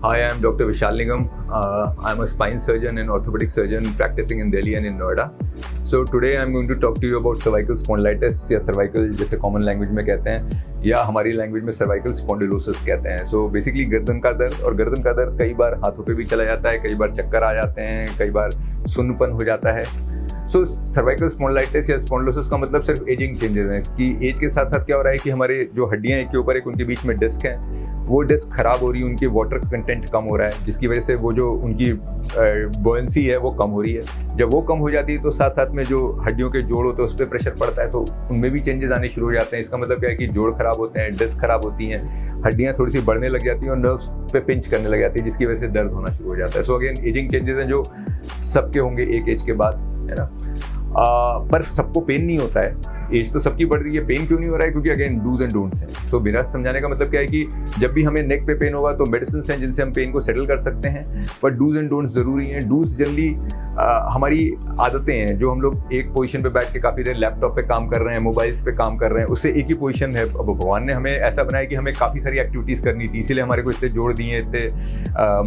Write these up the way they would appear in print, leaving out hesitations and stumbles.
Hi, I am Dr. Vishal Nigam. I'm a spine surgeon and orthopedic surgeon practicing in Delhi and in Noida. So today I'm going to talk to you about cervical spondylitis या cervical जैसे common language में कहते हैं या हमारी language में cervical spondylosis कहते हैं. So basically गर्दन का दर्द, और गर्दन का दर्द कई बार हाथों पे भी चला जाता है, कई बार चक्कर आ जाते हैं, कई बार सुन्नपन हो जाता है. सो सर्वाइकल स्पॉन्डिलाइटिस या स्पॉन्डिलोसिस का मतलब सिर्फ एजिंग चेंजेस हैं कि एज के साथ साथ क्या हो रहा है कि हमारे जो हड्डियां एक के ऊपर एक उनके बीच में डिस्क हैं, वो डिस्क खराब हो रही है, उनकी वाटर कंटेंट कम हो रहा है, जिसकी वजह से वो जो उनकी बॉयंसी है वो कम हो रही है. जब वो कम हो जाती है तो साथ साथ में जो हड्डियों के जोड़ होते हैं उस पर प्रेशर पड़ता है, तो उनमें भी चेंजेस आने शुरू हो जाते हैं. इसका मतलब क्या है कि जोड़ खराब होते हैं, डिस्क खराब होती हैं, हड्डियाँ थोड़ी सी बढ़ने लग जाती हैं और नर्व्स पे पिंच करने लग जाती है, जिसकी वजह से दर्द होना शुरू हो जाता है. सो अगेन एजिंग चेंजेस हैं जो सबके होंगे एक एज के बाद, है ना. पर सबको पेन नहीं होता है. एज तो सबकी बढ़ रही है, पेन क्यों नहीं हो रहा है? क्योंकि अगेन डूज एंड डोंट्स हैं. सो मेरा समझाने का मतलब क्या है कि जब भी हमें नेक पे पेन होगा तो मेडिसिन हैं जिनसे हम पेन को सेटल कर सकते हैं, पर डूज एंड डोंट्स ज़रूरी हैं. डूज जनरली हमारी आदतें हैं जो हम लोग एक पोजीशन पे बैठ के काफ़ी देर लैपटॉप पे काम कर रहे हैं, मोबाइल्स पे काम कर रहे हैं, उससे एक ही पोजीशन है. अब भगवान ने हमें ऐसा बनाया कि हमें काफ़ी सारी एक्टिविटीज़ करनी थी, इसीलिए हमारे को इतने जोड़ दिए, इतने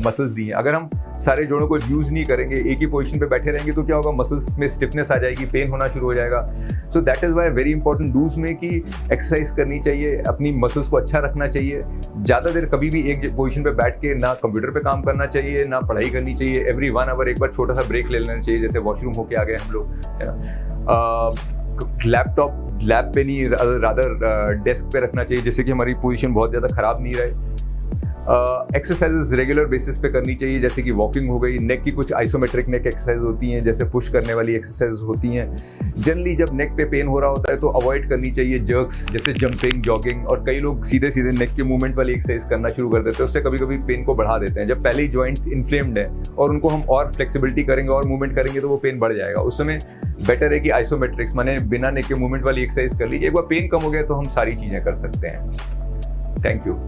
मसल्स दिए. अगर हम सारे जोड़ों को यूज़ नहीं करेंगे, एक ही पोजीशन पे बैठे रहेंगे, तो क्या होगा, मसल्स में स्टिफनेस आ जाएगी, पेन होना शुरू हो जाएगा. So that is why very important डूज में कि एक्सरसाइज करनी चाहिए, अपनी मसल्स को अच्छा रखना चाहिए. ज़्यादा देर कभी भी एक पोजीशन पे बैठ के ना कंप्यूटर पे काम करना चाहिए, ना पढ़ाई करनी चाहिए. एवरी 1 आवर एक बार छोटा सा ब्रेक ले लेना चाहिए, जैसे वॉशरूम होके आ गए हम लोग, है ना. लैपटॉप लैब पे नहीं, रादर डेस्क पे रखना चाहिए, जिससे कि हमारी पोजीशन बहुत ज़्यादा ख़राब नहीं रहे. एक्सरसाइजेज रेगुलर बेसिस पे करनी चाहिए, जैसे कि वॉकिंग हो गई. नेक की कुछ आइसोमेट्रिक नेक एक्सरसाइज होती हैं, जैसे पुश करने वाली एक्सरसाइज होती हैं. जनरली जब नेक पे पेन हो रहा होता है तो अवॉइड करनी चाहिए जर्क्स, जैसे जंपिंग, जॉगिंग, और कई लोग सीधे सीधे नेक के मूवमेंट वाली एक्सरसाइज करना शुरू कर देते हैं. उससे कभी कभी पेन को बढ़ा देते हैं. जब पहले ही जॉइंट्स इन्फ्लेम्ड है और उनको हम और फ्लेक्सिबिलिटी करेंगे और मूवमेंट करेंगे तो वो पेन बढ़ जाएगा. उस समय बेटर है कि आइसोमेट्रिक्स माने बिना नेक के मूवमेंट वाली एक्सरसाइज कर लीजिए. एक बार पेन कम हो गया तो हम सारी चीज़ें कर सकते हैं. Thank you.